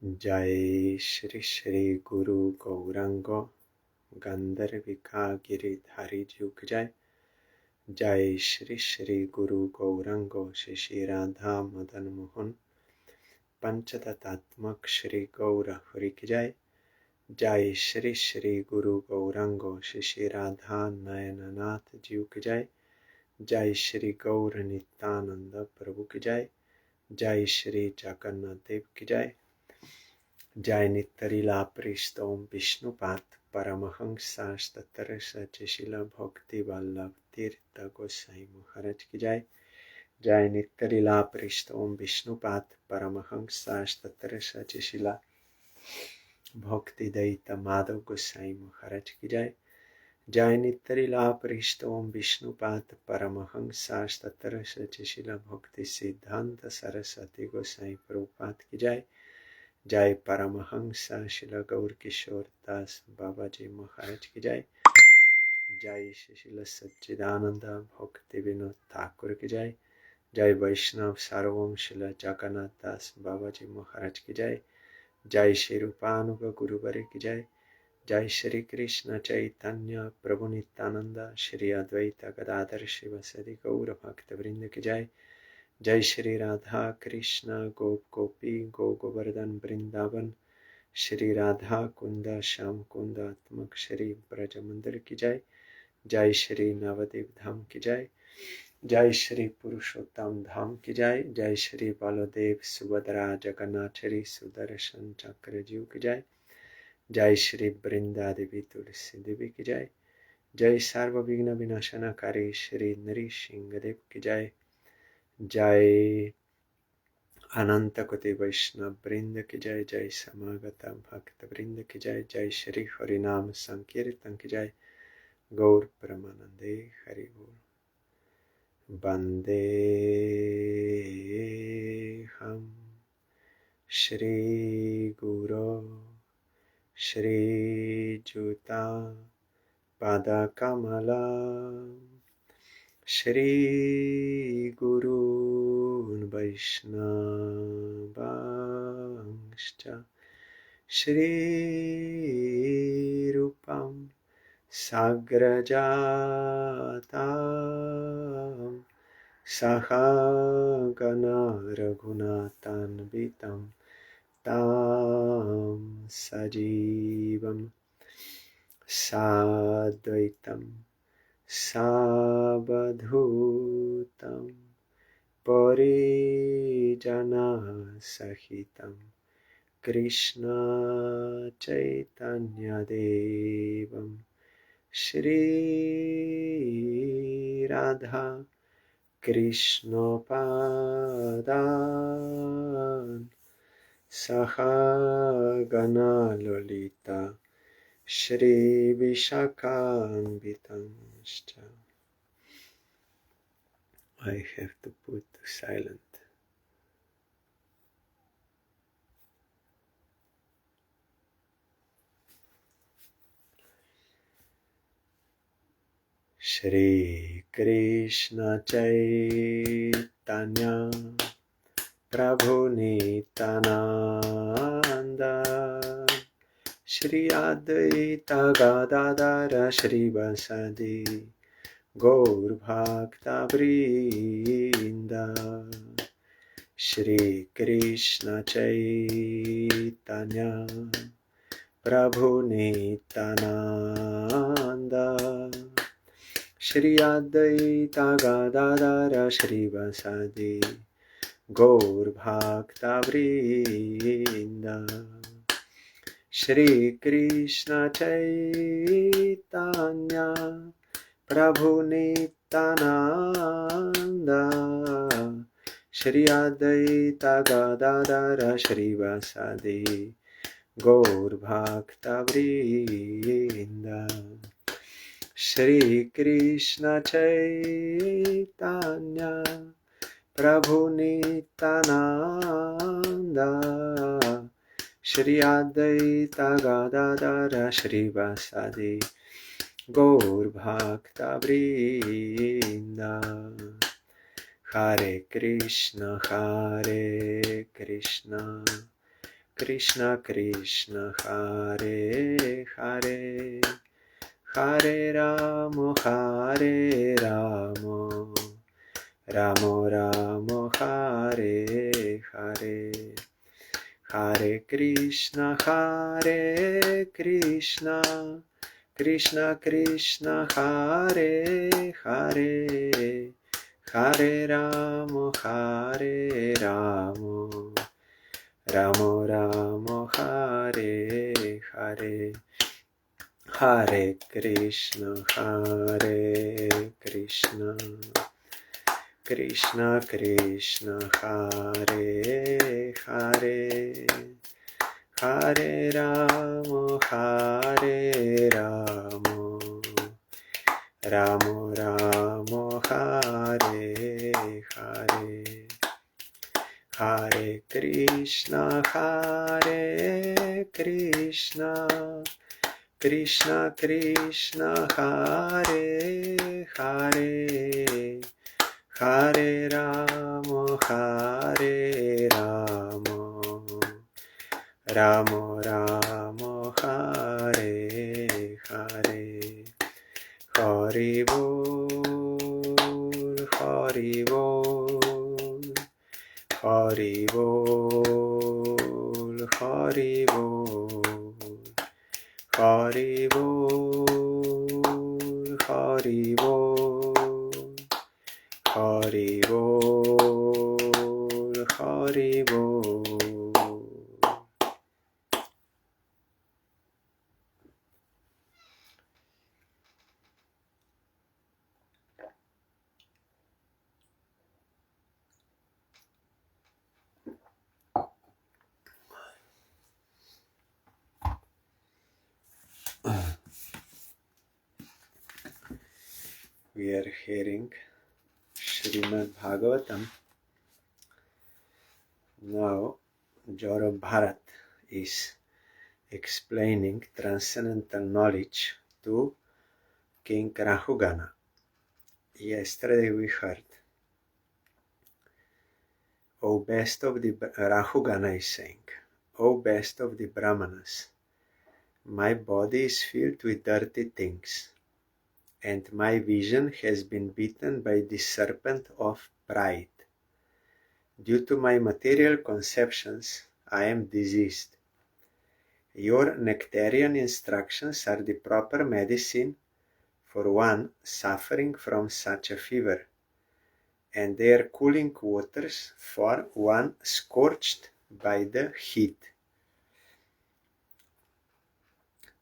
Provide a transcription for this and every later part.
जय श्री श्री गुरु गौरांगो गंधर्विका गिरिधारी जुग जय। जय श्री श्री गुरु गौरांगो श्री राधा मदन मोहन पंचतत्त्वात्मक श्री गौर हरि की जय। जय श्री श्री गुरु गौरांगो श्री राधा नयननाथ जीव की जय। जय श्री गौर नित्यानंद प्रभु की जय। जय श्री जगन्नाथ देव की जय। जय नित्यलीला प्रिस्तोम विष्णुपाद परमहंस तत्र सचिशिला भक्ति वल्लभ तीर्थ गोसाई महाराज की जय। जय नित्यलीला प्रिस्तोम विष्णुपाद परमहंस तत्र सचिशिला भक्ति दैत माधव गोसाई महाराज की जय। जय नित्यलीला प्रिस्तोम विष्णुपाद परमहंस तत्र सचिशिला भक्ति सिद्धांत सरस्वती गोसाई प्रभुपाद की जय। जय परमहंस शिल गौर किशोर दास बाबा जी महाराज की जय। जय शिल सच्चिदानंद भक्ति विनोद ठाकुर की जय। जय वैष्णव सार्वभौम शिल जगन्नाथ दास बाबा जी महाराज की जय। जय श्री रूपानुग गुरुवर की जय। जय श्री कृष्ण चैतन्य प्रभु नित्यानंद श्री अद्वैत गदाधर शिवसदि गौर भक्त वृंद की जय। जय श्री राधा कृष्ण गोप गोपी गो गोवर्धन वृंदावन श्री राधा कुंद श्याम कुंद आत्मक श्री ब्रज मंदिर की जय। जय श्री नवद्वीप धाम की जय। जय श्री पुरुषोत्तम धाम की जय। जय श्री बलदेव सुभद्रा जगन्नाथ श्री सुदर्शन चक्र जीव की जय। जय श्री वृंदा देवी तुलसी देवी की जय। जय सर्वविघ्न विनाशनकारी श्री नृसिंह देव की जय। जय अनंत कोटि वैष्णव वृंद की जय। जय समागत भक्त वृंद की जय। जय श्री हरिनाम संकीर्तन की जय। गौर परमानंदे हरि बोल। वंदे हम श्री गुरो श्री जुता पादकमला श्री गुरून् वैष्णवांश्च श्री रूपं साग्रजातं सहगना रघुनाथान्वितं तं सजीवं साद्वैतं सावधूतं परिजनसहितं Krishna चैतन्यदेवं Shri Radha कृष्णपादान् सहगना Lalita Shri विशाखान्वितांश्च। I have to put silent. Shri Krishna Chaitanya Prabhu Nityananda Shri Advaita Gadadara Shri Vasadi Gaur Bhakta Vrinda Shri Krishna Chaitanya Prabhu Nityananda Shri Advaita Gadadara Shri Vasadi Gaur Bhakta Vrinda Shri Krishna Chaitanya Prabhu Nityananda Shri Advaita Gadadara Shri Vasadi Gaur Bhakta Vrinda Shri Krishna Chaitanya Prabhu Nityananda Shri Advaita Gadadara Shri Vasadi Gaur Bhakta Vrinda Hare Krishna Krishna Krishna Hare Hare Hare Ramo Ramo Ramo Hare Hare Hare Krishna Krishna Krishna Hare Hare Hare Ramo Ramo Ramo Hare Hare Hare Krishna Krishna Krishna Hare Hare Hare Ramo Ramo Ramo Hare Hare Hare Krishna Krishna Krishna Hare Hare Hare Ramo Ramo Ramo Hare Hare Hari Bol Hari Bol Hari Bol Hari Bol Hari Bol Hari Bol Hari Bol Hari Bol. We are hearing SRIMAD BHAGAVATAM. Now, Joro Bharat is explaining transcendental knowledge to King Rahugana. Yesterday we heard, O best of the Rahugana is saying, O best of the Brahmanas, my body is filled with dirty things, and my vision has been bitten by the serpent of pride. Due to my material conceptions, I am diseased. Your nectarian instructions are the proper medicine for one suffering from such a fever, and they are cooling waters for one scorched by the heat.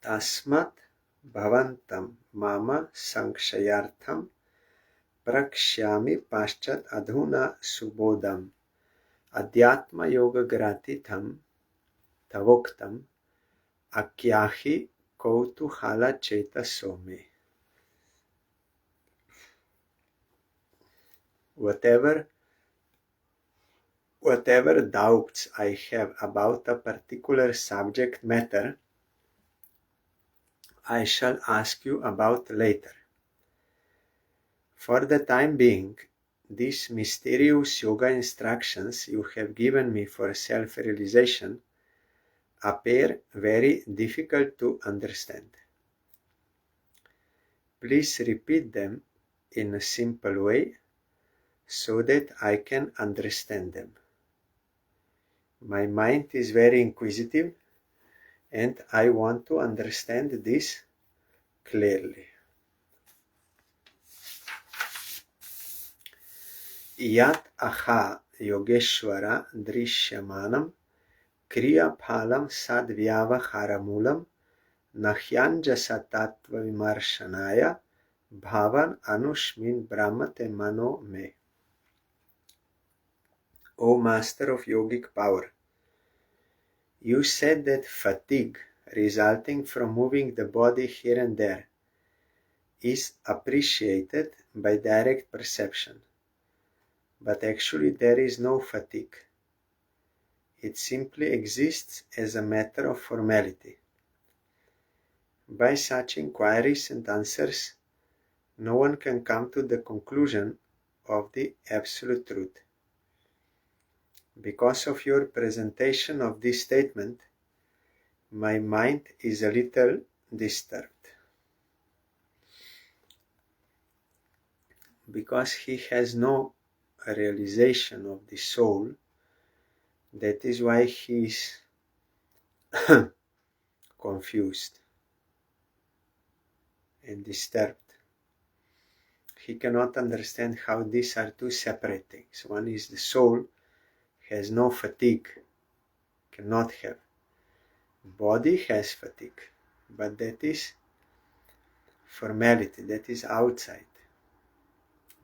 Tasmat bhavantam mama sankshayartham prakshyami paschat adhuna subodham adhyatma yoga gratitam tavoktam akyahi kautuhala chetasome. Whatever doubts I have about a particular subject matter, I shall ask you about later. For the time being, these mysterious yoga instructions you have given me for self-realization appear very difficult to understand. Please repeat them in a simple way so that I can understand them. My mind is very inquisitive and I want to understand this clearly. Yat aha yogeshwara drishyamanam kriya phalam sadvyavaharamulam nahyanjasa tattva vimarshanaya bhavan anushmin brahmate mano me. O Master of Yogic Power, you said that fatigue resulting from moving the body here and there is appreciated by direct perception. But actually there is no fatigue. It simply exists as a matter of formality. By such inquiries and answers, no one can come to the conclusion of the absolute truth. Because of your presentation of this statement, my mind is a little disturbed. Because he has no realization of the soul, that is why he is confused and disturbed. He cannot understand how these are two separate things. One is the soul, has no fatigue, cannot have. Body has fatigue, but that is formality, that is outside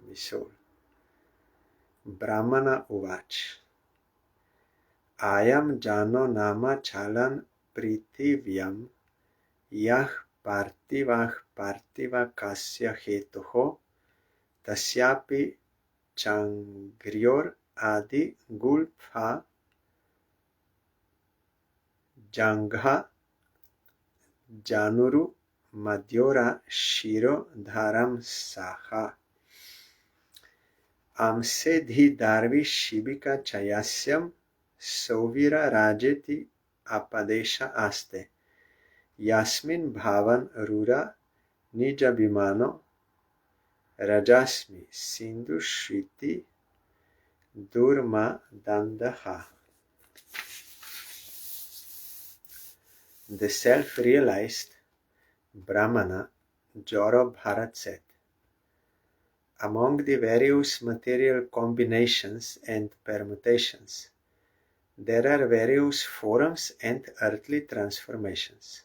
the soul. Brahmana Uvach. Ayam jano nama chalan pritivyam yah partivah kasya hetoho tasyapi changriyor adi gulpha jangha januru madhyora shiro dharam saha amse dhi darvi shibika chayasyam Sovira rajeti apadesha aste yasmin bhavan rura nijabhimano rajasmi sindhu shriti durma dandaha. The self-realized Brahmana Joro Bharat said, among the various material combinations and permutations, there are various forms and earthly transformations.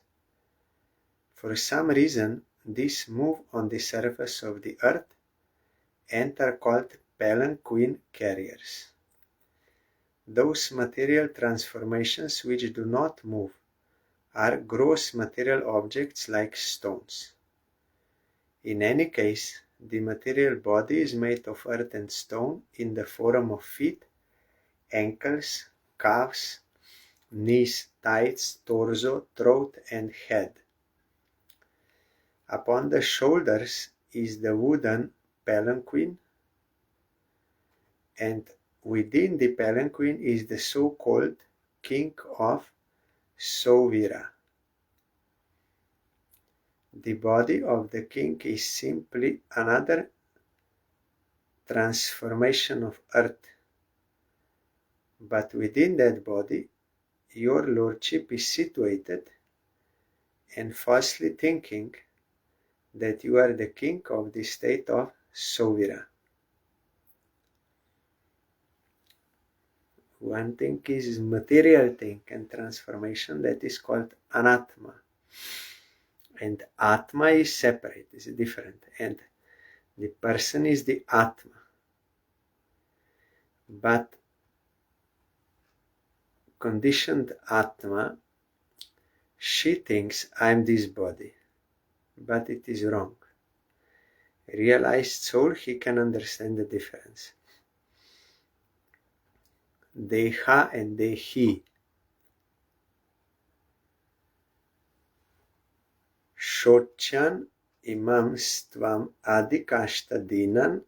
For some reason, these move on the surface of the earth and are called palanquin carriers. Those material transformations which do not move are gross material objects like stones. In any case, the material body is made of earth and stone in the form of feet, ankles, calves, knees, thighs, torso, throat, and head. Upon the shoulders is the wooden palanquin, and within the palanquin is the so-called king of Sovira. The body of the king is simply another transformation of earth, but within that body your lordship is situated and falsely thinking that you are the king of the state of Sovira. One thing is material thing and transformation, that is called anatma. And atma is separate, is different. And the person is the atma. But conditioned atma, she thinks I am this body. But it is wrong. Realized soul, he can understand the difference. Deha and Dehi. Shochan imam stvam adikashtadinan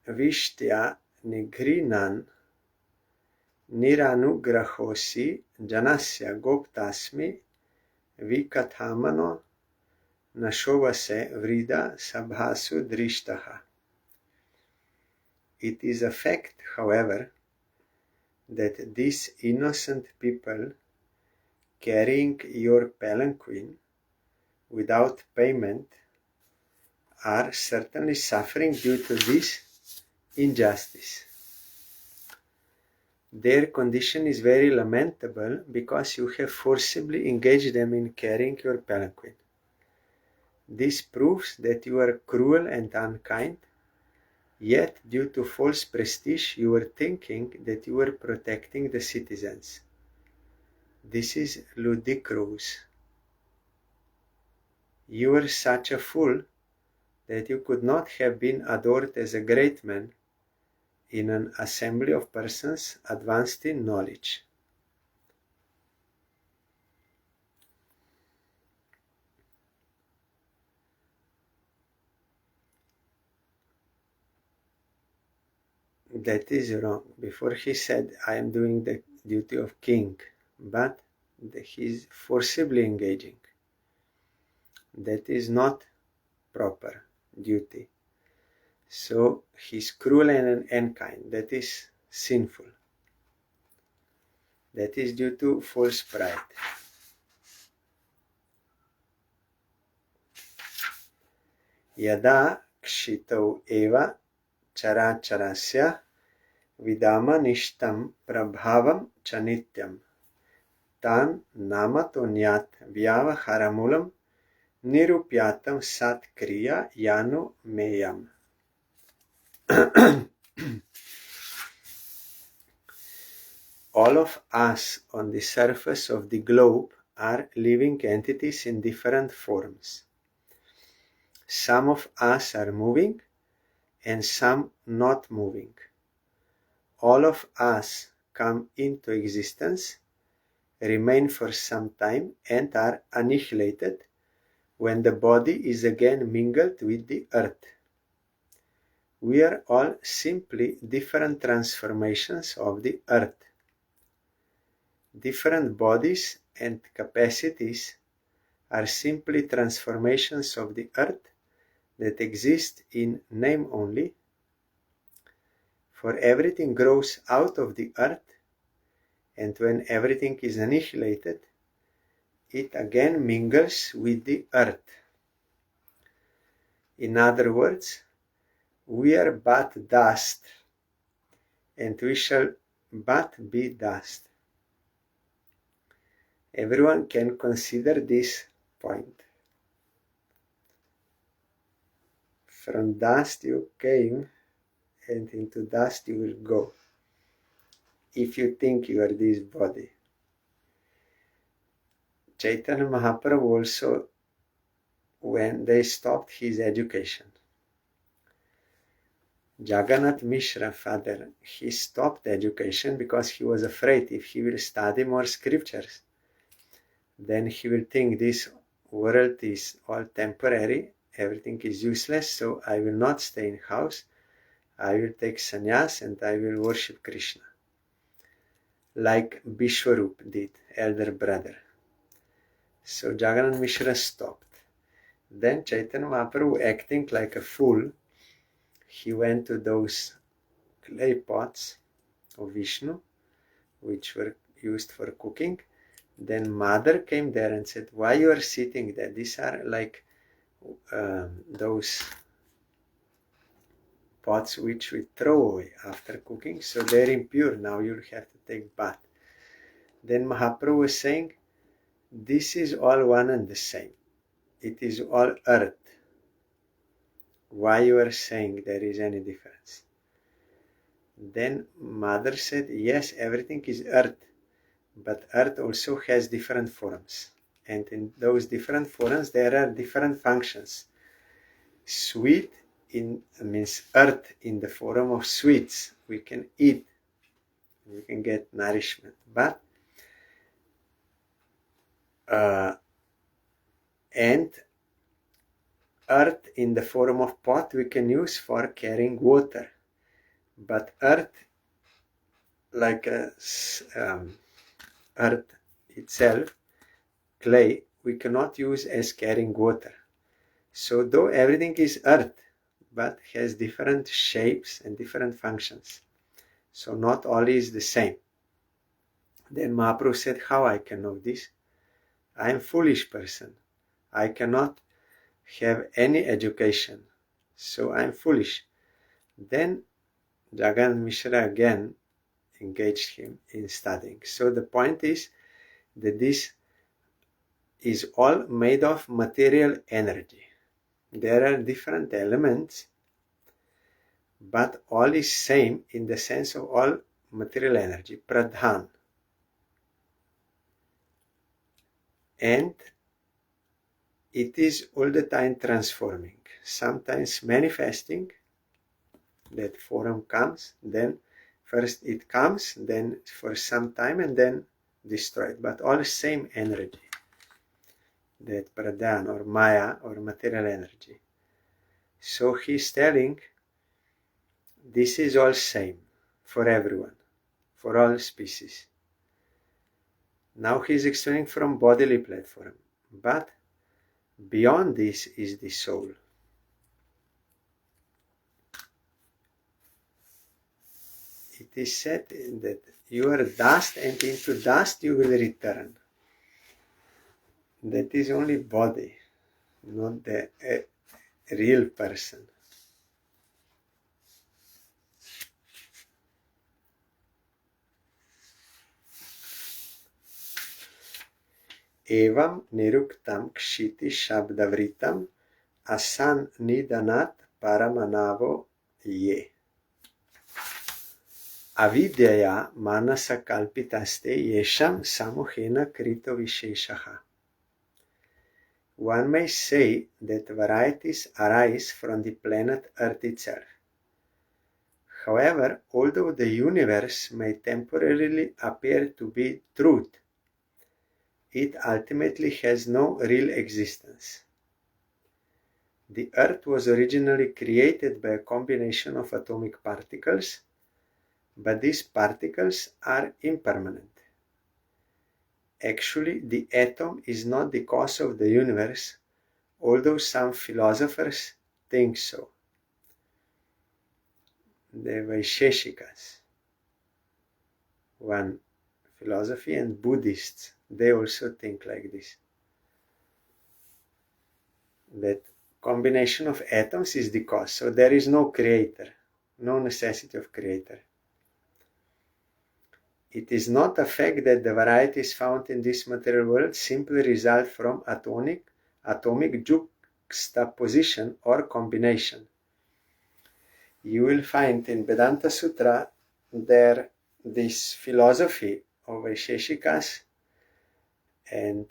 vishtya nigrinan niranugrahosi janasya goptasmi vikathamano nashovase vrida sabhasu drishtaha. It is a fact, however, that these innocent people carrying your palanquin without payment are certainly suffering due to this injustice. Their condition is very lamentable because you have forcibly engaged them in carrying your palanquin. This proves that you are cruel and unkind, yet due to false prestige you are thinking that you are protecting the citizens. This is ludicrous. You are such a fool that you could not have been adored as a great man in an assembly of persons advanced in knowledge. that is wrong. Before he said, I am doing the duty of king, but he's forcibly engaging. That is not proper duty. So he's cruel and unkind. That is sinful. That is due to false pride. Yada kshitau eva characharasya vidama nishtam prabhavam chanityam tan namatonyat vyavaharamulam nirupyatam sat kriya yano meyam. All of us on the surface of the globe are living entities in different forms. Some of us are moving and some not moving. All of us come into existence, remain for some time, and are annihilated when the body is again mingled with the earth. We are all simply different transformations of the earth. Different bodies and capacities are simply transformations of the earth that exist in name only, for everything grows out of the earth, and when everything is annihilated, it again mingles with the earth. In other words, we are but dust, and we shall but be dust. Everyone can consider this point. From dust you came, and into dust you will go, if you think you are this body. Chaitanya Mahaprabhu also, when they stopped his education, Jagannath Mishra, father, he stopped education because he was afraid if he will study more scriptures, then he will think this world is all temporary, everything is useless, so I will not stay in house, I will take sannyas and I will worship Krishna. Like Bishwarup did, elder brother. So Jagannath Mishra stopped. Then Chaitanya Mahaprabhu, acting like a fool, he went to those clay pots of Vishnu, which were used for cooking. Then mother came there and said, why you are sitting there? These are like those pots which we throw away after cooking, so they're impure, now you'll have to take bath. Then Mahaprabhu was saying, this is all one and the same. It is all earth. Why you are saying there is any difference? Then mother said, yes, everything is earth, but earth also has different forms. And in those different forms, there are different functions. Sweet means earth in the form of sweets. We can eat, we can get nourishment. But and earth in the form of pot we can use for carrying water. But earth, like earth itself, clay, we cannot use as carrying water. So though everything is earth, but has different shapes and different functions. So not all is the same. Then Mahaprabhu said, how I can know this? I am a foolish person. I cannot have any education. So I am foolish. Then Jagannath Mishra again engaged him in studying. So the point is that this is all made of material energy. There are different elements, but all is same in the sense of all material energy, pradhan. And it is all the time transforming, sometimes manifesting, that form comes, then first it comes, then for some time, and then destroyed, but all same energy, that pradhan or maya or material energy. So he's telling, this is all same. for everyone, for all species. Now he is explaining from bodily platform, but beyond this is the soul. It is said that you are dust and into dust you will return. That is only body, not the real person. Evam niruktam kshiti shabdavritam asan nidanat paramanavo ye. Avidyaya manasa kalpitaste yesham samuhena krito visheshaha. One may say that varieties arise from the planet Earth itself. However, although the universe may temporarily appear to be truth, it ultimately has no real existence. The Earth was originally created by a combination of atomic particles, but these particles are impermanent. Actually, the atom is not the cause of the universe, although some philosophers think so. The Vaisheshikas, one philosophy, and Buddhists, they also think like this. That combination of atoms is the cause, so there is no creator, no necessity of creator. It is not a fact that the varieties found in this material world simply result from atomic juxtaposition or combination. You will find in Vedanta Sutra there this philosophy of Vaisheshikas, and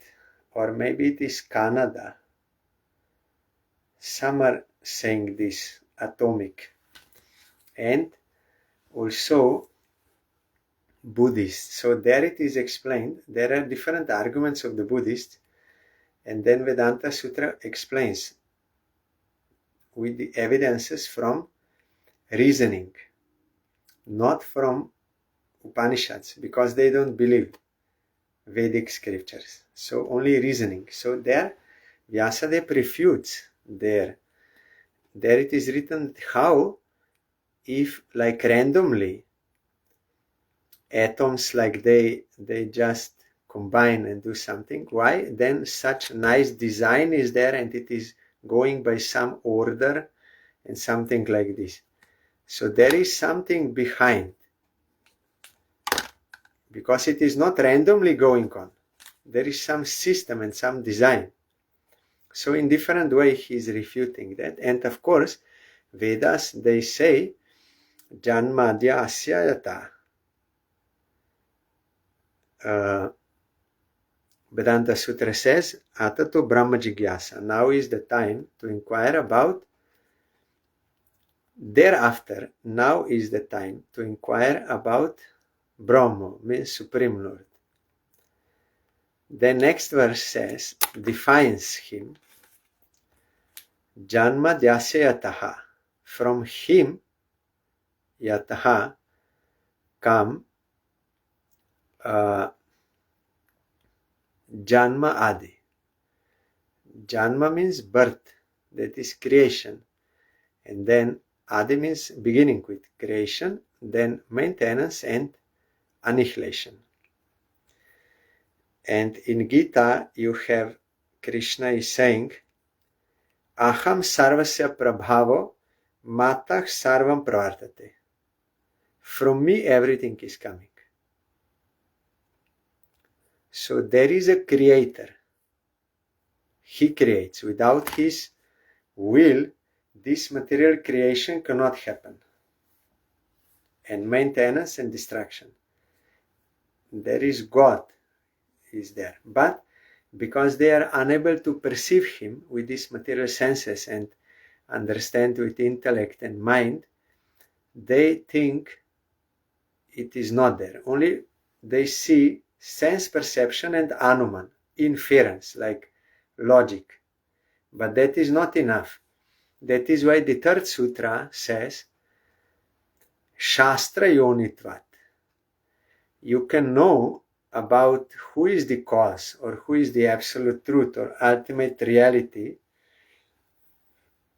or maybe it is Canada. Some are saying this, atomic, and also Buddhists. So there it is explained, there are different arguments of the Buddhists, and then Vedanta Sutra explains with the evidences from reasoning, not from Upanishads, because they don't believe Vedic scriptures. So only reasoning. So there Vyasadeva refutes there it is written how, if like randomly atoms like they just combine and do something, why then such nice design is there and it is going by some order and something like this. So there is something behind, because it is not randomly going on. There is some system and some design. So in different way he is refuting that. And of course Vedas, they say Janmadya Asyayata. Vedanta Sutra says Atato Brahma Jigyasa. Now is the time to inquire about. Thereafter, now is the time to inquire about Brahma, means Supreme Lord. The next verse says, defines him, Janma Dyasya Yataha. From him, Yataha, come Janma Adi. Janma means birth, that is creation. And then Adi means beginning with creation, then maintenance and annihilation. And in Gita you have Krishna is saying, Aham sarvasya prabhavo matah sarvam pravartate. From me everything is coming. So there is a creator. He creates. Without his will, this material creation cannot happen. And maintenance and destruction. There is God, is there. But because they are unable to perceive him with these material senses and understand with intellect and mind, they think it is not there. Only they see sense perception and anuman, inference, like logic. But that is not enough. That is why the third sutra says, Shastra Yonitvat. You can know about who is the cause or who is the absolute truth or ultimate reality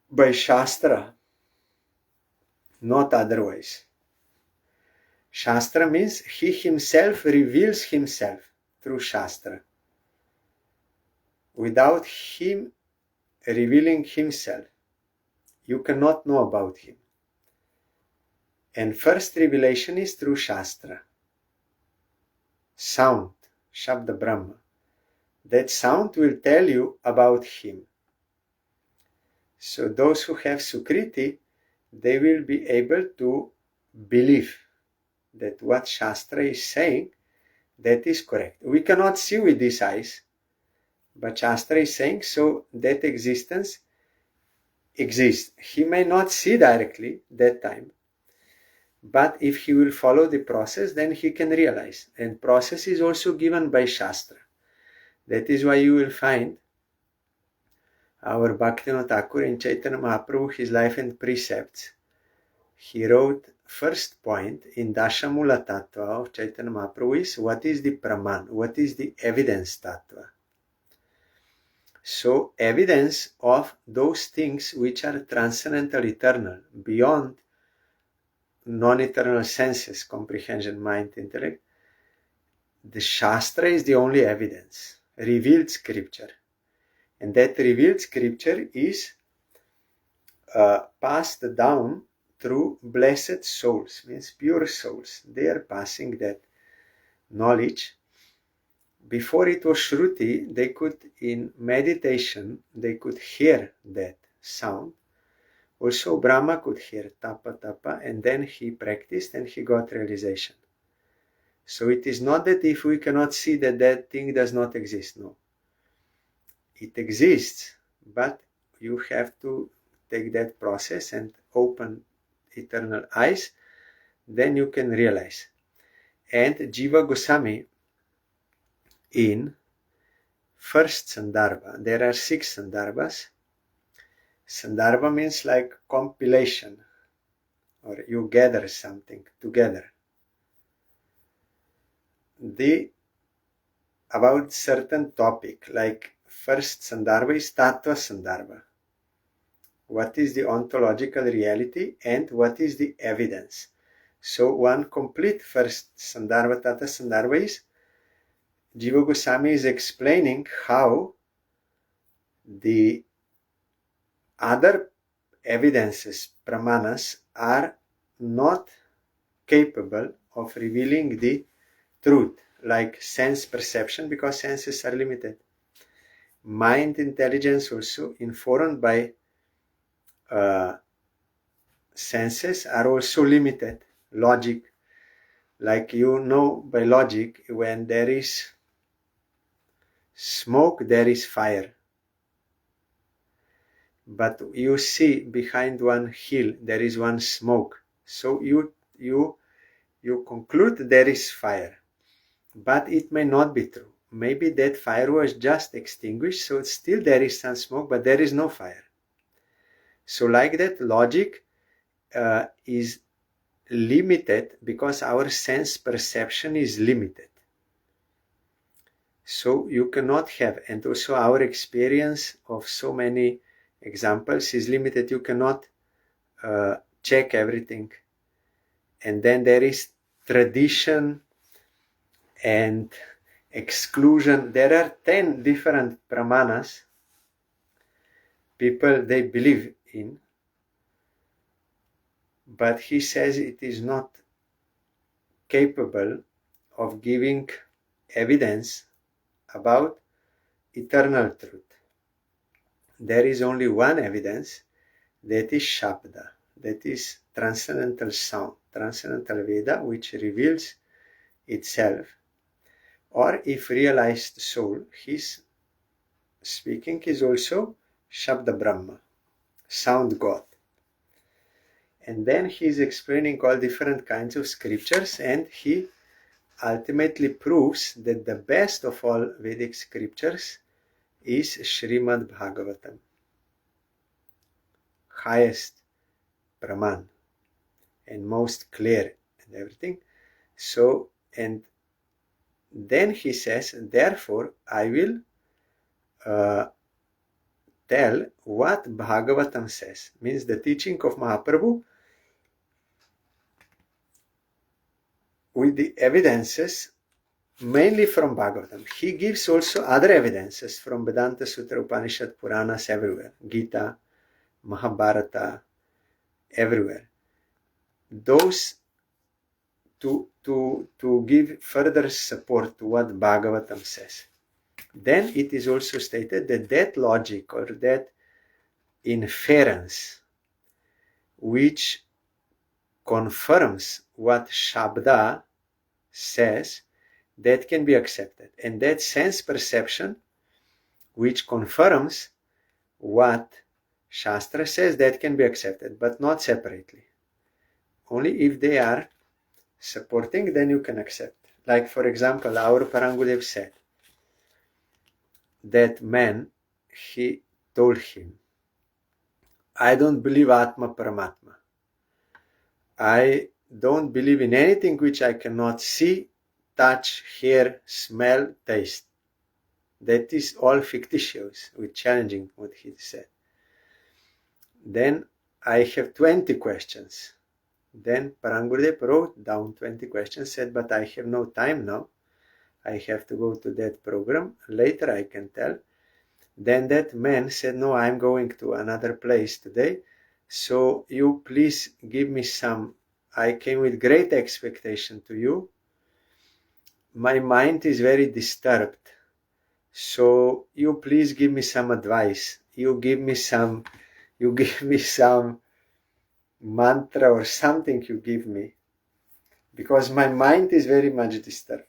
by Shastra, not otherwise. Shastra means he himself reveals himself through Shastra. Without him revealing himself, you cannot know about him. And first revelation is through Shastra. Sound, Shabda Brahma. That sound will tell you about him. So those who have Sukriti, they will be able to believe that what Shastra is saying, that is correct. We cannot see with these eyes, but Shastra is saying so that existence exists. He may not see directly that time, but if he will follow the process, then he can realize. And process is also given by Shastra. That is why you will find our Bhaktivinoda Thakur in Chaitanya Mahaprabhu, his life and precepts, he wrote first point in Dashamula Tattva of Chaitanya Mahaprabhu is what is the Praman, what is the evidence Tattva. So evidence of those things which are transcendental, eternal, beyond non-eternal senses, comprehension, mind, intellect. The Shastra is the only evidence, revealed scripture. And that revealed scripture is passed down through blessed souls, means pure souls. They are passing that knowledge. Before it was Shruti, they could, in meditation, they could hear that sound. Also, Brahma could hear tapa tapa, and then he practiced and he got realization. So it is not that if we cannot see that that thing does not exist, no. It exists, but you have to take that process and open eternal eyes, then you can realize. And Jiva Goswami, in first Sandarbha, there are 6 Sandarbhas. Sandarbha means like compilation, or you gather something together. About certain topic, like first Sandarbha is Tattva Sandarbha. What is the ontological reality and what is the evidence? So one complete first Sandarbha, Tattva Sandarbha is Jiva Goswami is explaining how the other evidences, pramanas, are not capable of revealing the truth, like sense perception, because senses are limited. Mind intelligence also, informed by senses, are also limited. Logic, like you know by logic, when there is smoke, there is fire. But you see behind one hill there is one smoke. So you conclude there is fire. But it may not be true. Maybe that fire was just extinguished, so still there is some smoke, but there is no fire. So like that, logic is limited because our sense perception is limited. So you cannot have, and also our experience of so many examples is limited. You cannot check everything. And then there is tradition and exclusion. There are 10 different pramanas people they believe in, but he says it is not capable of giving evidence about eternal truth. There is only one evidence, that is Shabda, that is transcendental sound, transcendental Veda, which reveals itself. Or if realized soul, his speaking is also Shabda Brahma, sound God. And then he is explaining all different kinds of scriptures, and he ultimately proves that the best of all Vedic scriptures is SRIMAD BHAGAVATAM, highest Praman. and most clear and everything. So, and then he says, therefore I will tell what Bhagavatam says, means the teaching of Mahaprabhu with the evidences mainly from Bhagavatam. He gives also other evidences from Vedanta Sutra, Upanishad, Puranas, everywhere, Gita, Mahabharata, everywhere. Those to give further support to what Bhagavatam says. Then it is also stated that that logic or that inference which confirms what Shabda says, that can be accepted. And that sense perception which confirms what Shastra says, that can be accepted, but not separately. Only if they are supporting, then you can accept. Like, for example, our Parangudev said that man, he told him, I don't believe Atma Paramatma. I don't believe in anything which I cannot see, touch, hear, smell, taste. That is all fictitious, with challenging what he said. Then I have 20 questions. Then Parangudev wrote down 20 questions, said, but I have no time now. I have to go to that program. Later I can tell. Then that man said, no, I'm going to another place today. So you please give me some. I came with great expectation to you. My mind is very disturbed. So you please give me some advice. You give me some mantra or something you give me. Because my mind is very much disturbed.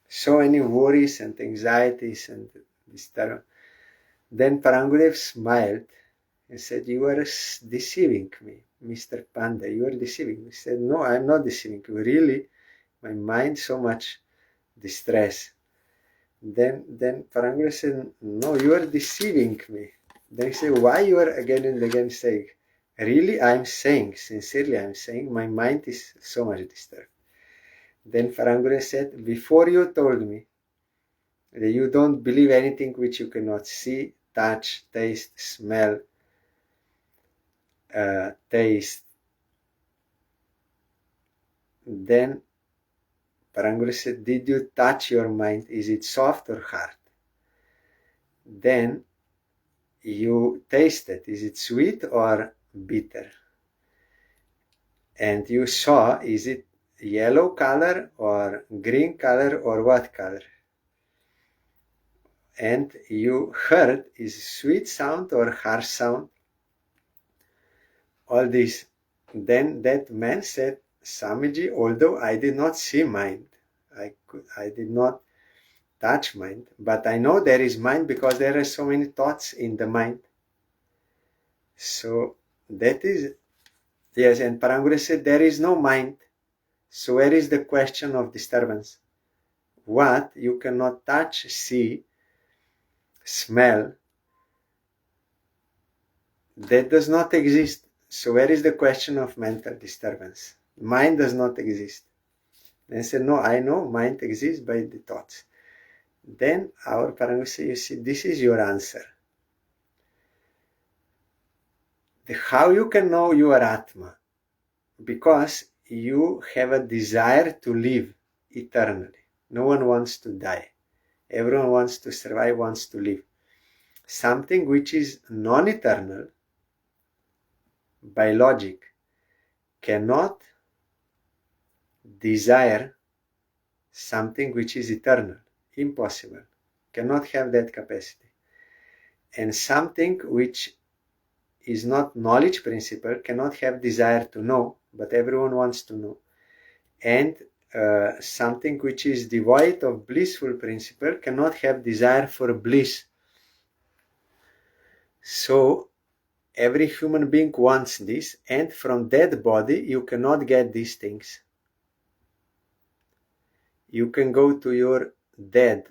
So many worries and anxieties and disturbance. Then Parangudev smiled and said, you are deceiving me, Mr. Panda, you are deceiving me. He said, no, I'm not deceiving you. Really, my mind so much distress. Then Parangudev said, no, you are deceiving me. Then he said, why you are again and again saying? Really, I'm saying, sincerely I'm saying, my mind is so much disturbed. Then Parangudev said, before you told me that you don't believe anything which you cannot see, touch, taste, smell, taste. Then Parangudev said, did you touch your mind? Is it soft or hard? Then you taste it. Is it sweet or bitter? And you saw, is it yellow color or green color or what color? And you heard, is sweet sound or harsh sound? All this. Then that man said, Swamiji, although I did not see mind, I did not touch mind, but I know there is mind because there are so many thoughts in the mind. So that is, yes, and Parangudev said, there is no mind. So where is the question of disturbance? What you cannot touch, see, smell, that does not exist. So where is the question of mental disturbance? Mind does not exist. Then said, no, I know mind exists by the thoughts. Then our Parangudev said, you see, this is your answer. How you can know you are Atma? Because you have a desire to live eternally. No one wants to die. Everyone wants to survive, wants to live. Something which is non-eternal, by logic, cannot desire something which is eternal. Impossible. Cannot have that capacity. And something which is not knowledge principle cannot have desire to know, but everyone wants to know. And something which is devoid of blissful principle cannot have desire for bliss. So every human being wants this, and from that body you cannot get these things. You can go to your dead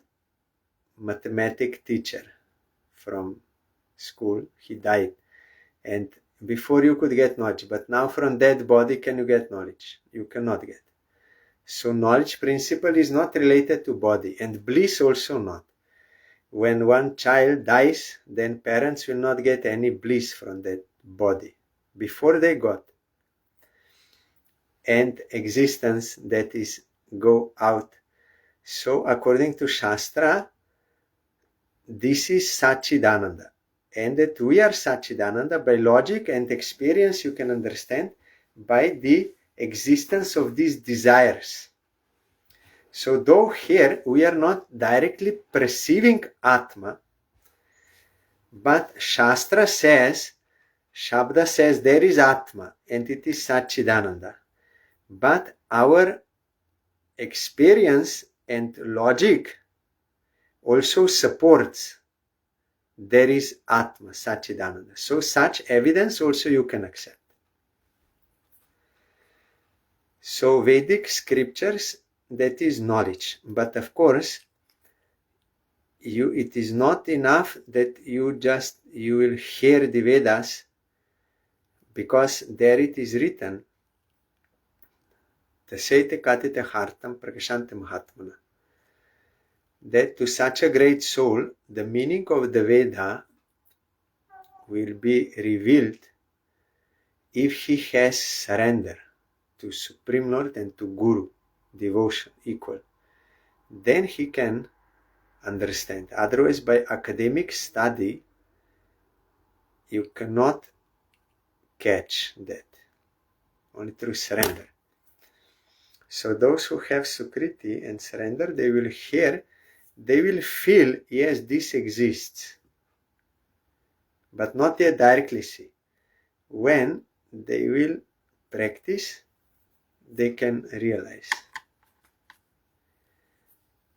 mathematics teacher from school, he died, and Before you could get knowledge, but now from dead body can you get knowledge? You cannot get. So knowledge principle is not related to body, and bliss also not. When one child dies, then parents will not get any bliss from that body. Before they got. And existence that is go out. So according to Shastra, this is Satchidananda. And that we are Satchidananda by logic and experience you can understand by the existence of these desires. So though here we are not directly perceiving Atma, but Shastra says, Shabda says there is Atma and it is Satchidananda. But our experience and logic also supports there is Atma, Satchidananda. So such evidence also you can accept. So Vedic scriptures, that is knowledge. But of course, it is not enough that you will hear the Vedas, because there it is written, Tasete katite hartam prakashante mahatmana, that to such a great soul, the meaning of the Veda will be revealed if he has surrender to Supreme Lord and to Guru, devotion, equal. Then he can understand. Otherwise, by academic study, you cannot catch that. Only through surrender. So those who have Sukriti and surrender, they will hear, they will feel, yes, this exists, but not yet directly see. When they will practice, they can realize.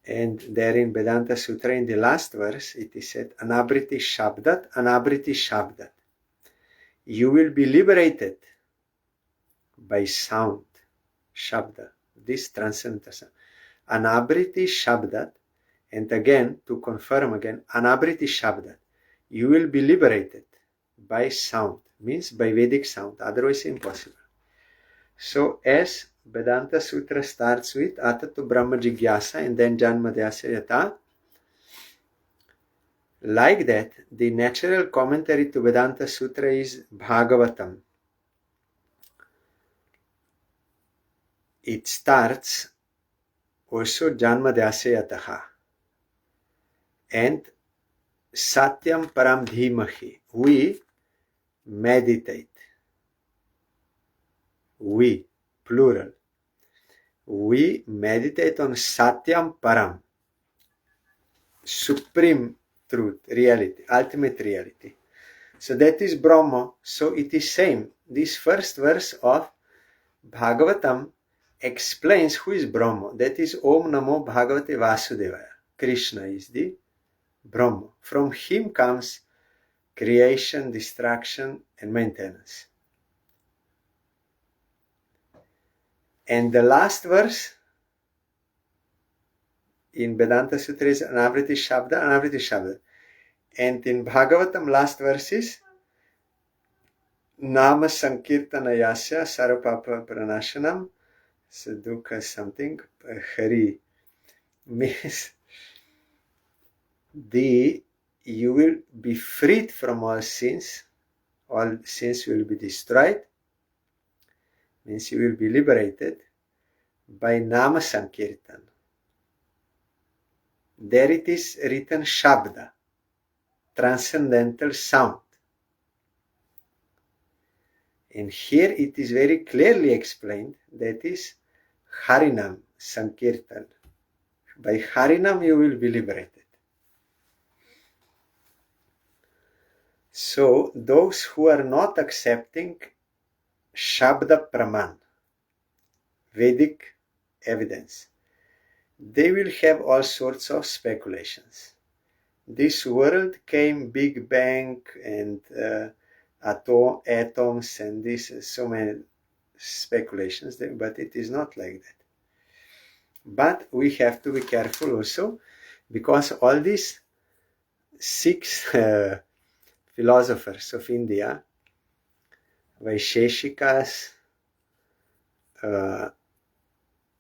And there in Vedanta Sutra, in the last verse, it is said, Anabriti Shabdat, Anabriti Shabdat. You will be liberated by sound, Shabda, this transcendental sound. Anabriti Shabdat, and again, to confirm again, Anabriti Shabdat. You will be liberated by sound, means by Vedic sound, otherwise impossible. So as Vedanta Sutra starts with Atatu Brahma Jigyasa and then Janmadhyasya Yata, like that, the natural commentary to Vedanta Sutra is Bhagavatam. It starts also Janmadhyasya Yataha and Satyam Param Dhimahi. We meditate. We, plural. We meditate on Satyam Param, supreme truth, reality, ultimate reality. So that is Brahma. So it is same. This first verse of Bhagavatam explains who is Brahma. That is Om Namo Bhagavate Vasudevaya. Krishna is the Brahma. From him comes creation, destruction, and maintenance. And the last verse in Vedanta Sutra is Anavriti Shabda, Anavriti Shabda. And in Bhagavatam, last verse is Nama Sankirtana Yasya Sarvapapa Pranashanam Sadukha something Hari. Means you will be freed from all sins will be destroyed, means you will be liberated by Nama Sankirtan. There it is written Shabda, transcendental sound. And here it is very clearly explained that is Harinam Sankirtan. By Harinam you will be liberated. So those who are not accepting Shabda Praman, Vedic evidence, they will have all sorts of speculations. This world came Big Bang and atoms and this, so many speculations, but it is not like that. But we have to be careful also, because all these 6 philosophers of India, Vaisheshikas,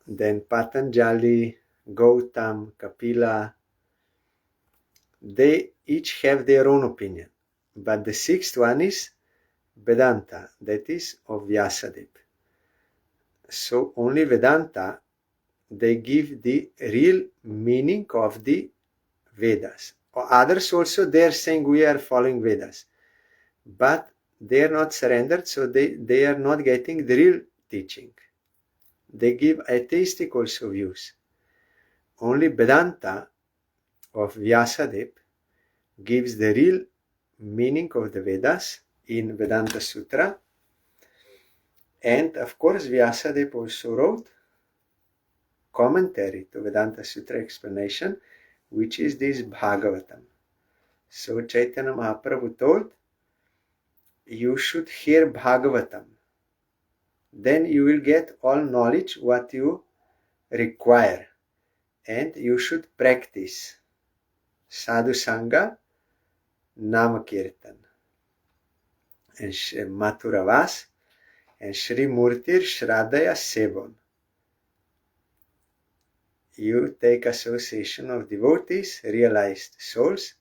then Patanjali, Gautam, Kapila, they each have their own opinion. But the sixth one is Vedanta, that is of Vyasadeva. So only Vedanta, they give the real meaning of the Vedas. Or others also, they are saying we are following Vedas. But they are not surrendered, so they are not getting the real teaching. They give atheistic also views. Only Vedanta of Vyasadeva gives the real meaning of the Vedas in Vedanta Sutra. And of course, Vyasadeva also wrote commentary to Vedanta Sutra explanation, which is this Bhagavatam. So Chaitanya Mahaprabhu told, you should hear Bhagavatam. Then you will get all knowledge what you require. And you should practice Sadhu Sangha, Nama Kirtan, and Mathuravas, and Shri Murtir Shradaya Sevan. You take association of devotees, realized souls,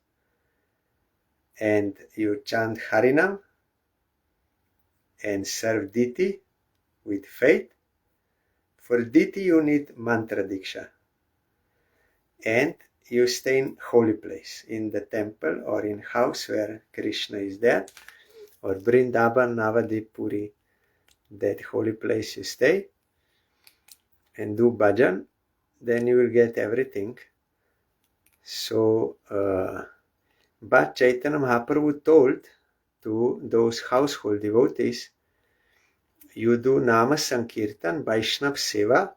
and you chant Harinam and serve Diti with faith. For Diti you need mantra diksha. And you stay in holy place, in the temple or in house where Krishna is there, or Vrindavan, Navadip, Puri, that holy place you stay, and do bhajan, then you will get everything. So, but Chaitanya Mahaprabhu told to those household devotees, you do Nama Sankirtan, Vaishnav Seva,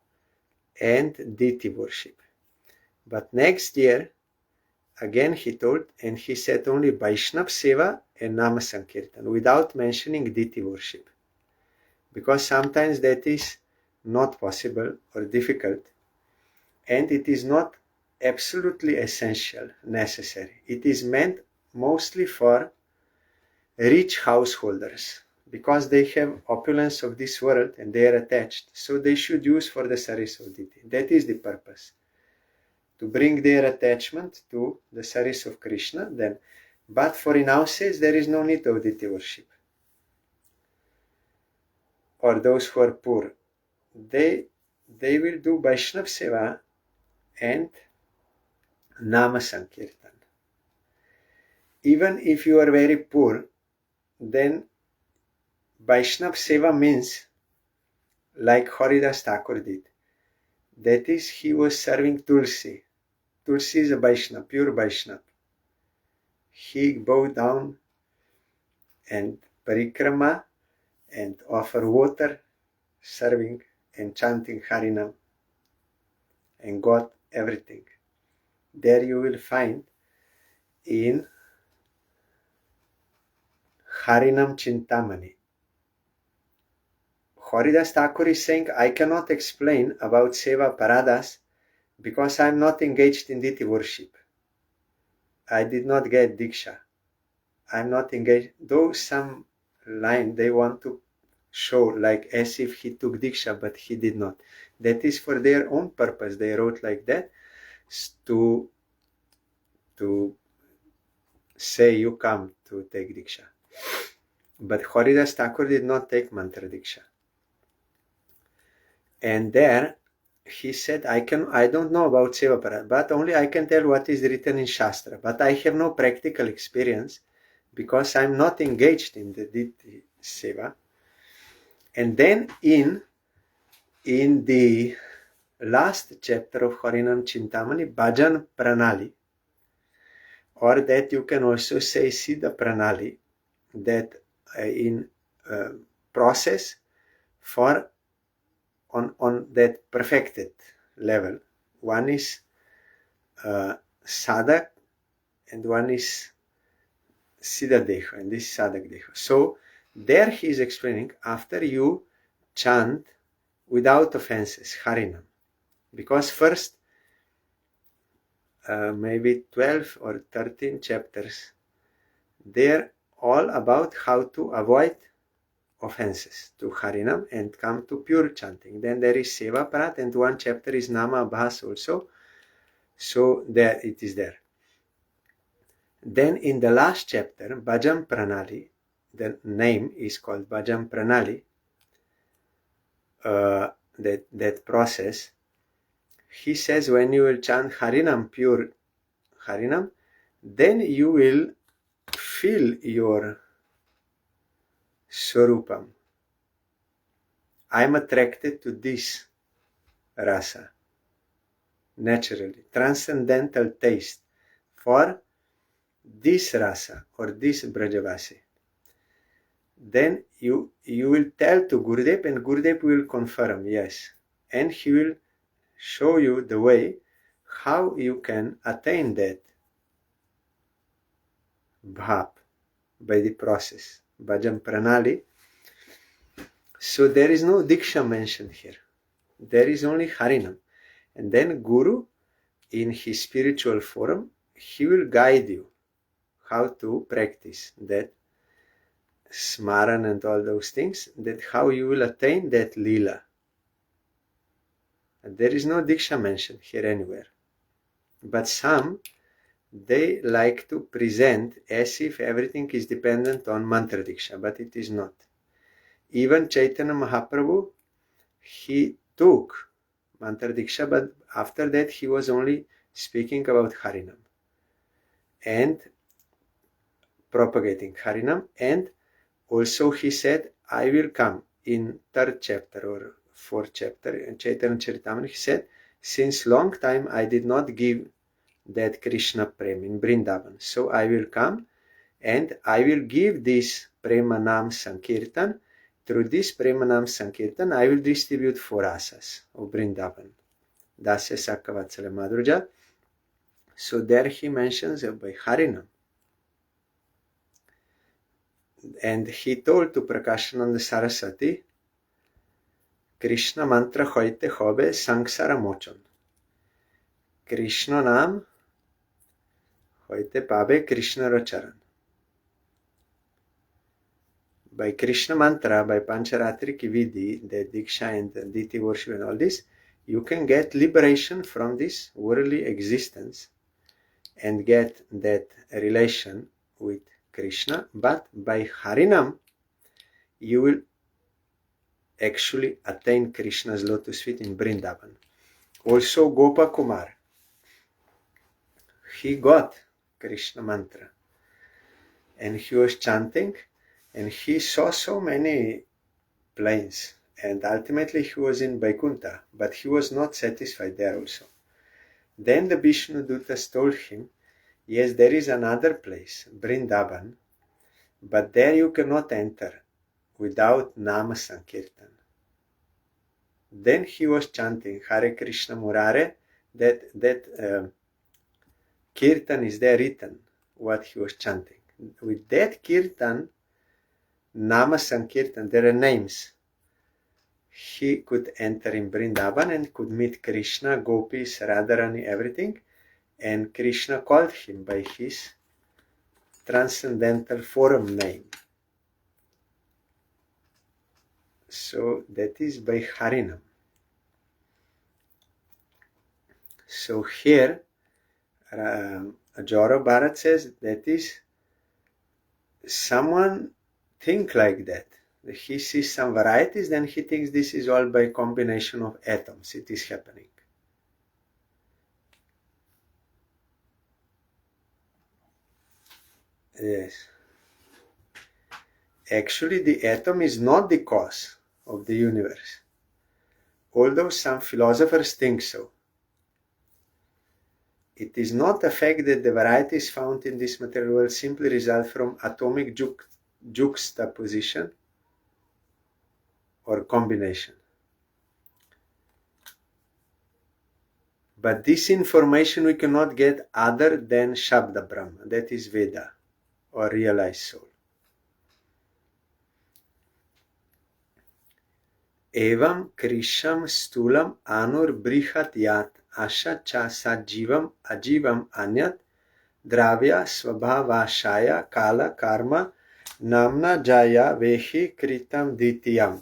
and Diti worship. But next year, again he told, and he said only Vaishnav Seva and Nama Sankirtan, without mentioning Diti worship. Because sometimes that is not possible or difficult, and it is not absolutely essential, necessary. It is meant mostly for rich householders, because they have opulence of this world and they are attached, so they should use for the service of Diti. That is the purpose, to bring their attachment to the service of Krishna. Then, but for renouncers there is no need of Diti worship. Or those who are poor, they will do Vaishnav Seva and Nama Sankirtan. Even if you are very poor, then Vaishnav Seva means like Haridas Thakur did. That is, he was serving Tulsi. Tulsi is a Vaishnav, pure Vaishnav. He bowed down and parikrama and offer water, serving and chanting Harinam, and got everything. There you will find in Harinam Chintamani. Haridas Thakur is saying, I cannot explain about Seva Paradas because I am not engaged in Diti worship. I did not get Diksha. I am not engaged. Though some line they want to show like as if he took Diksha, but he did not. That is for their own purpose. They wrote like that to say you come to take Diksha. But Haridas Thakur did not take Mantra Diksha. And there he said, I don't know about Seva Parad, but only I can tell what is written in Shastra. But I have no practical experience because I'm not engaged in the Diti Seva. And then in the last chapter of Harinam Chintamani, Bhajan Pranali, or that you can also say Siddha Pranali, that in process for on that perfected level. One is Sadhak and one is Siddha Deha, and this is Sadhak Deha. So there he is explaining, after you chant without offenses, Harinam, because first maybe 12 or 13 chapters, they're all about how to avoid offenses to Harinam and come to pure chanting. Then there is Seva Parat, and one chapter is Nama Abhas also. So there it is there. Then in the last chapter, Bhajan Pranali, the name is called Bhajan Pranali, that process, he says when you will chant Harinam, pure Harinam, then you will feel your Swarupam. I am attracted to this rasa, naturally, transcendental taste for this rasa or this Brajavasi. Then you will tell to Gurudev, and Gurudev will confirm, yes, and he will show you the way how you can attain that bhav by the process, Bhajan Pranali. So there is no Diksha mentioned here. There is only Harinam. And then Guru, in his spiritual form, he will guide you how to practice that Smaran and all those things, that how you will attain that Leela. And there is no Diksha mentioned here anywhere. But some, they like to present as if everything is dependent on Mantra Diksha, but it is not. Even Chaitanya Mahaprabhu, he took Mantra Diksha, but after that he was only speaking about Harinam and propagating Harinam, and also he said, I will come in 3rd chapter or 4th chapter in Chaitanya Charitamrita. He said, since long time I did not give that Krishna Prem in Vrindavan, so I will come and I will give this Premanam Sankirtan. Through this Premanam Sankirtan, I will distribute 4 asas of Vrindavan. Dasya Sakha Vatsala Madhurja. So there he mentions by Harinam. And he told to Prakashananda Saraswati, Krishna mantra hoite hobe sangsara mochon. Krishna naam hoite pabe Krishna racharan. By Krishna mantra, by Pancharatri ki vidhi, the Diksha and the Diti worship and all this, you can get liberation from this worldly existence and get that relation with Krishna. But by Harinam, you will actually attain Krishna's lotus feet in Vrindavan. Also Gopa Kumar, he got Krishna mantra and he was chanting, and he saw so many planes, and ultimately he was in Vaikuntha, but he was not satisfied there also. Then the Vishnu Dutas told him, yes, there is another place, Vrindavan, but there you cannot enter without Nama Sankirtan. Then he was chanting Hare Krishna Murare, that Kirtan is there written, what he was chanting. With that Kirtan, Nama Sankirtan, there are names. He could enter in Vrindavan and could meet Krishna, Gopis, Radharani, everything. And Krishna called him by his transcendental form name. So that is by Harinam. So here, Jora Bharat says that is someone think like that. He sees some varieties, then he thinks this is all by combination of atoms. It is happening. Yes. Actually, the atom is not the cause of the universe, although some philosophers think so. It is not the fact that the varieties found in this material world simply result from atomic juxtaposition or combination. But this information we cannot get other than Shabda Brahma, that is Veda, or realized soul. Evam Krisham Stulam Anur Brihat Yat Asha Cha Sajivam Ajivam Anyat Dravya Svabhavashaya Kala Karma Namna Jaya Vehi Kritam Ditiyam.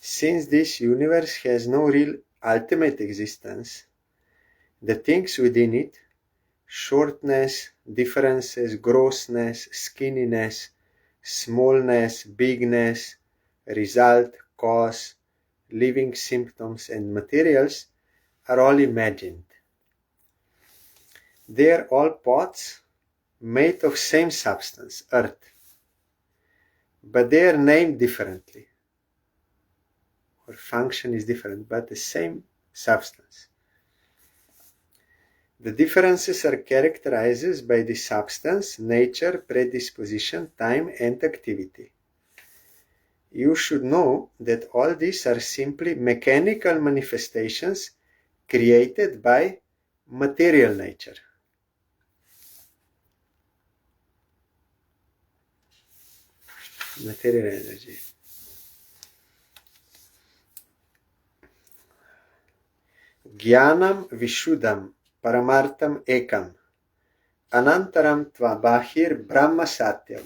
Since this universe has no real ultimate existence, the things within it, shortness, differences, grossness, skinniness, smallness, bigness, result, cause, living symptoms, and materials, are all imagined. They are all pots made of same substance, earth, but they are named differently, or function is different, but the same substance. The differences are characterized by the substance, nature, predisposition, time, and activity. You should know that all these are simply mechanical manifestations created by material nature. Material energy. Jnanam Vishuddham Paramartham Ekam Anantaram Tva Bahir Brahma Satyam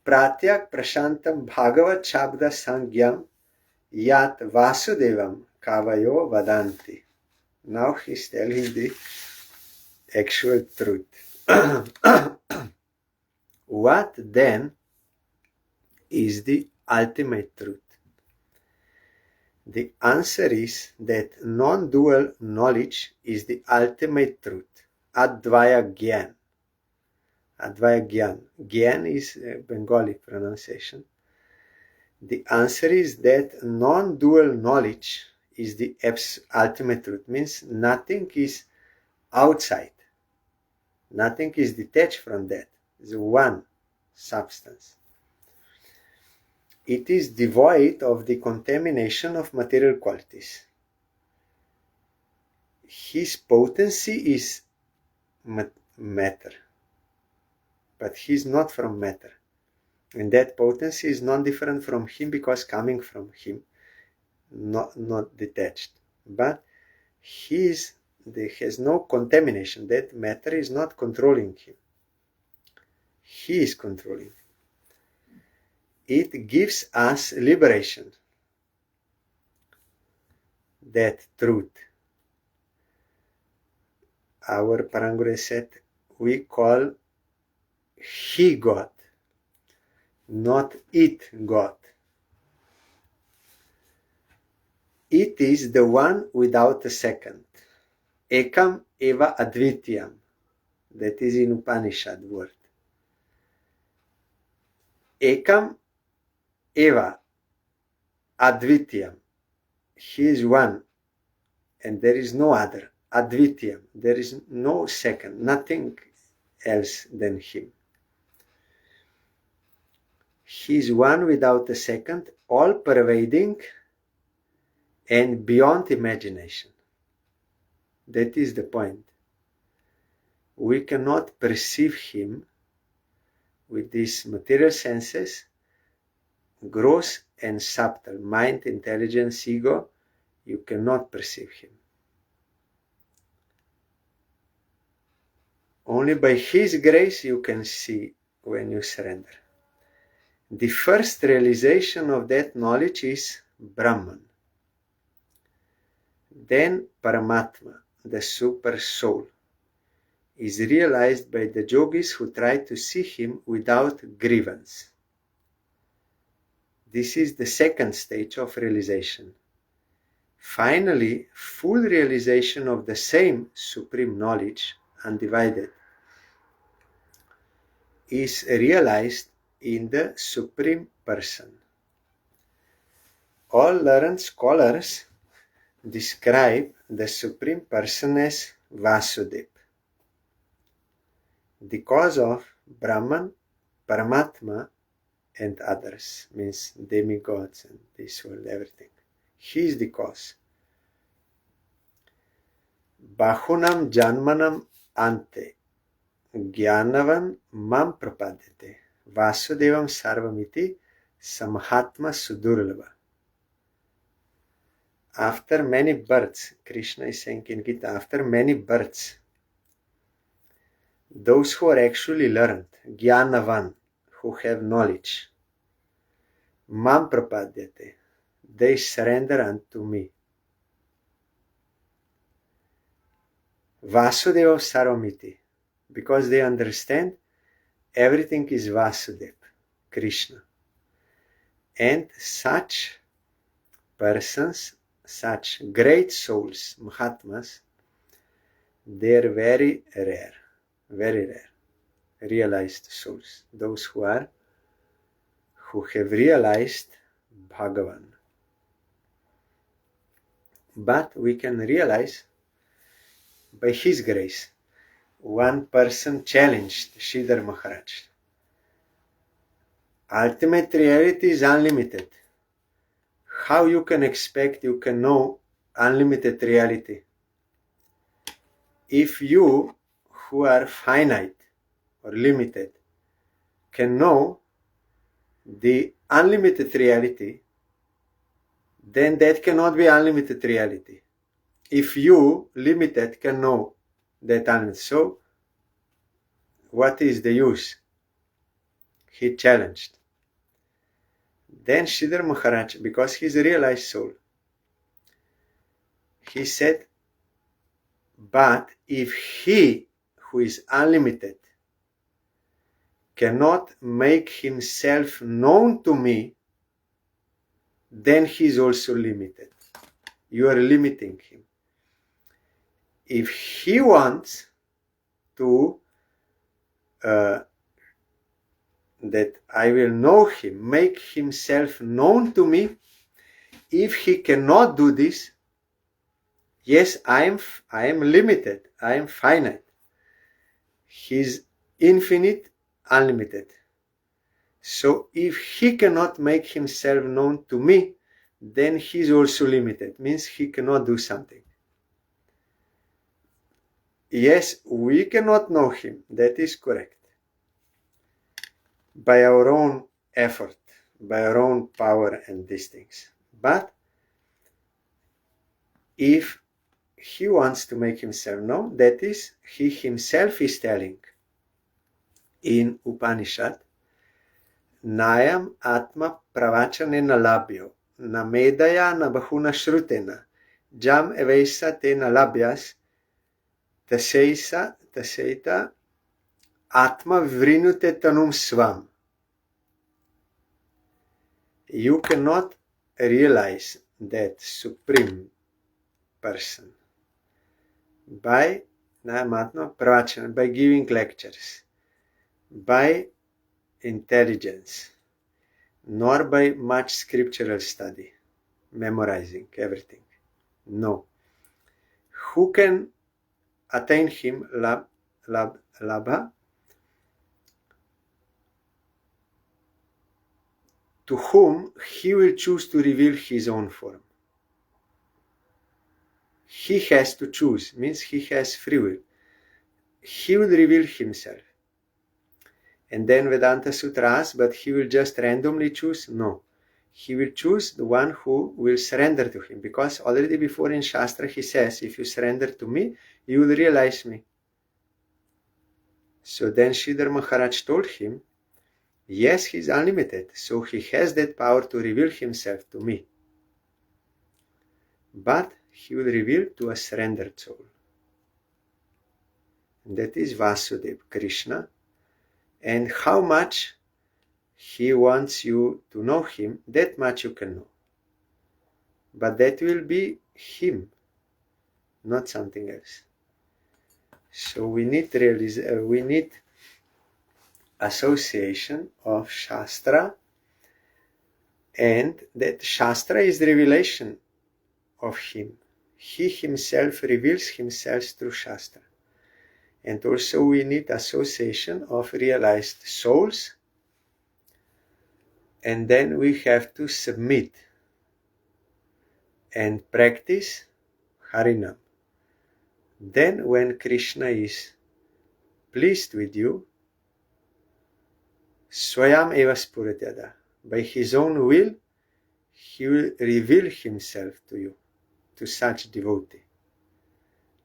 Pratyak Prashantam Bhagavat Shabda Sangyam Yat Vasudevam Kavayo Vadanti. Now he's telling the actual truth. What then is the ultimate truth? The answer is that non-dual knowledge is the ultimate truth. Advaya Gyan. Advaya Gyan. Gyan is a Bengali pronunciation. The answer is that non-dual knowledge is the ultimate truth. Means nothing is outside. Nothing is detached from that. It's one substance. It is devoid of the contamination of material qualities. His potency is matter, but he is not from matter. And that potency is not different from him because coming from him, not detached. But he has no contamination. That matter is not controlling him. He is controlling. It gives us liberation. That truth. Our Parangure said, we call he God, not it God. It is the one without a second. Ekam eva advityam. That is in Upanishad word. Ekam eva advityam. He is one and there is no other. Advityam. There is no second, nothing else than him. He is one without a second, all pervading and beyond imagination. That is the point. We cannot perceive him with these material senses, gross and subtle, mind, intelligence, ego. You cannot perceive him. Only by his grace you can see when you surrender. The first realization of that knowledge is Brahman. Then Paramatma, the super soul, is realized by the yogis who try to see him without grievance. This is the second stage of realization. Finally, full realization of the same supreme knowledge, undivided, is realized in the Supreme Person. All learned scholars describe the Supreme Person as Vasudeva, the cause of Brahman, Paramatma, and others, means demigods and this world, everything. He is the cause. Bahunam janmanam ante Jnanavan mam prapadete Vasudevam sarvamiti samhatma sudurlava. After many births, Krishna is saying in Gita, after many births, those who are actually learned, Jnanavan, who have knowledge, Mam prapadyate, they surrender unto me. Vasudeva Sarvamiti, because they understand everything is Vasudev, Krishna. And such persons, such great souls, Mahatmas, they're very rare, realized souls. Those who have realized Bhagavan. But we can realize by his grace. One person challenged Sridhar Maharaj. Ultimate reality is unlimited. How you can expect you can know unlimited reality? If you, who are finite or limited, can know the unlimited reality, then that cannot be unlimited reality. If you, limited, can know that unlimited, so what is the use? He challenged. Then Sridhar Maharaj, because he's a realized soul, he said, but if he, who is unlimited, cannot make himself known to me, then he is also limited. You are limiting him. If he wants to, that I will know him, make himself known to me, if he cannot do this, yes, I am limited, I am finite. He is infinite, unlimited. So if he cannot make himself known to me, then he is also limited, means he cannot do something. Yes, we cannot know him, that is correct. By our own effort, by our own power and these things. But if he wants to make himself known, that is, he himself is telling in Upanishad, Nayam Atma Pravachanena Labhyo, na Medaya na Bahuna Shrutena, Jam Evaisa Tena Labhyas, Taseita Atma Vrinute Tanum Svam. You cannot realize that Supreme Person by Nayamatma Pravachana, by giving lectures, by intelligence, nor by much scriptural study, memorizing everything. No. Who can attain him, Labha? To whom he will choose to reveal his own form. He has to choose, means he has free will. He will reveal himself. And then Vedanta Sutra asks, but he will just randomly choose? No. He will choose the one who will surrender to him, because already before in Shastra he says, if you surrender to me, you will realize me. So then Sridhar Maharaj told him, yes, he is unlimited, so he has that power to reveal himself to me. But he will reveal to a surrendered soul. And that is Vasudeva, Krishna. And how much he wants you to know him, that much you can know. But that will be him, not something else. So we need association of Shastra, and that Shastra is the revelation of him. He himself reveals himself through Shastra. And also we need association of realized souls, and then we have to submit and practice Harinam. Then when Krishna is pleased with you, Swayam eva spuratyada, by his own will, he will reveal himself to you, to such devotee.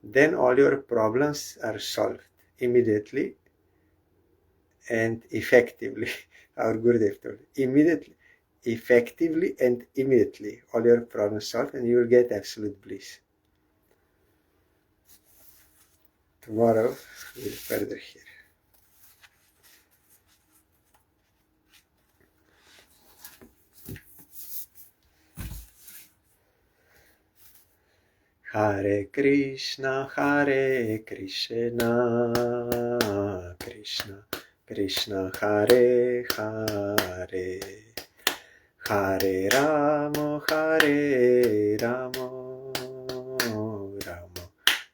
Then all your problems are solved. immediately and effectively. Our Gurudev told, immediately, effectively and immediately, all your problems solved, and you will get absolute bliss. Tomorrow we'll further here. Hare Krishna, Krishna Krishna, Hare Hare, Hare Ramo,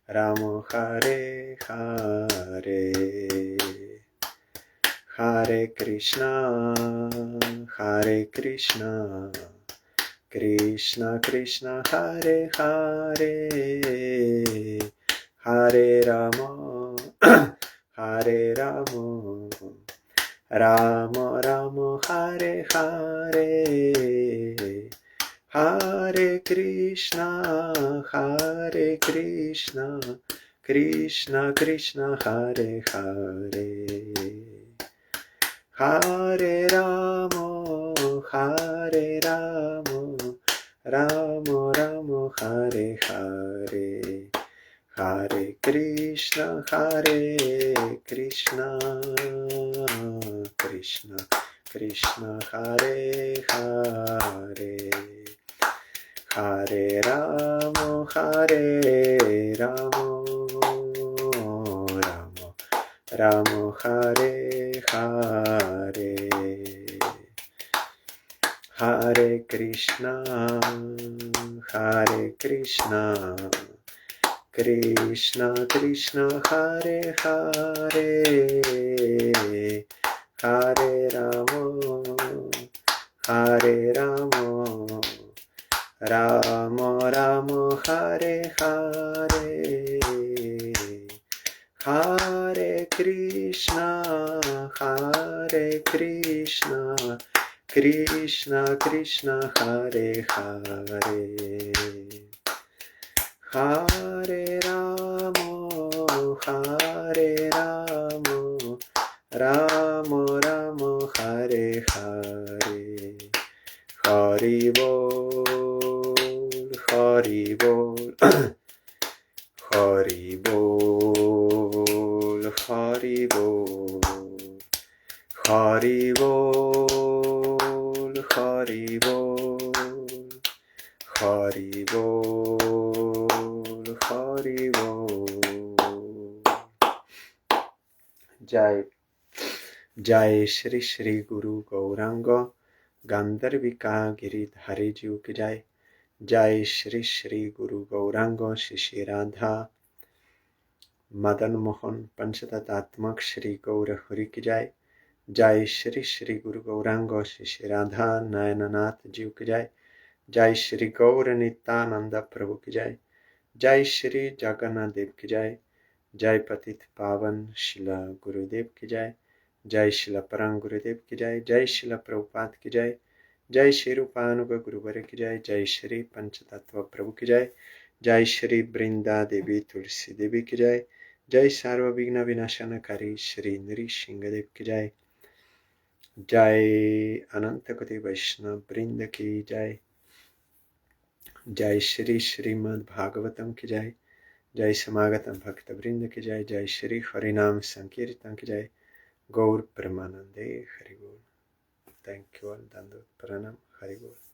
Ramo, Hare Hare, Hare Krishna, Krishna Krishna, Hare Hare, Hare Ramo, Hare Ramo, Ramo, Hare Hare, Hare Krishna, Krishna Krishna, Hare Hare, Hare Ramo, Ramo, Hare Hare, Hare Krishna, Krishna Krishna, Hare Hare, Hare Ramo, Ramo, Hare Hare, Hare Krishna, Krishna Krishna, Hare Hare, Hare Ramo, Ramo, Hare Hare, Hare Krishna, Krishna, Hare Hare, Hare Ramo, Ramo, Hare Hare, Hari Bol, Hari Bol, Hari Bol, Hari Bol, Hari Bol, Hari Bol, Hari Bol, Hari Bol. Jai Shri Shri Guru Gauranga Gandharvika Giridhari Ji ki Jai. Jai Shri Shri Guru Gauranga Shri Radha Madan Mohan Panchatatatmak Shri Gaura Hari ki Jai. Jai Shri Shri Guru Gauranga Shri Radha Nayananath Ji ki Jai. Jai Shri Gaura Nityananda Prabhu ki Jai. Jai Shri Jagannath Dev ki Jai. Jai Patit Pavan Shila Gurudev ki Jai. Jai Shila Parang Gurudev ki Jai. Jai Shila Prabhupada ki Jai. Jai Shri Rupanuga Guruvara ki Jai. Jai Shri Panchatattva Prabhu ki Jai. Jai Shri Brinda Devi Tulsi Devi ki Jai. Jai Sarva Vigna Vinashana Kari Shri Nrishinga Dev ki Jai. Jai Anantakoti Vaishnava Brinda ki Jai. Jai Shri SRIMAD BHAGAVATAM ki Jai. Jai Samagatam Bhakta Brinda ki Jai. Jai Shri Harinam Sankirtan ki Jai. Gaur Pramanande Hari Bol. Thank you all. Dandot Pranam. Hari Bol.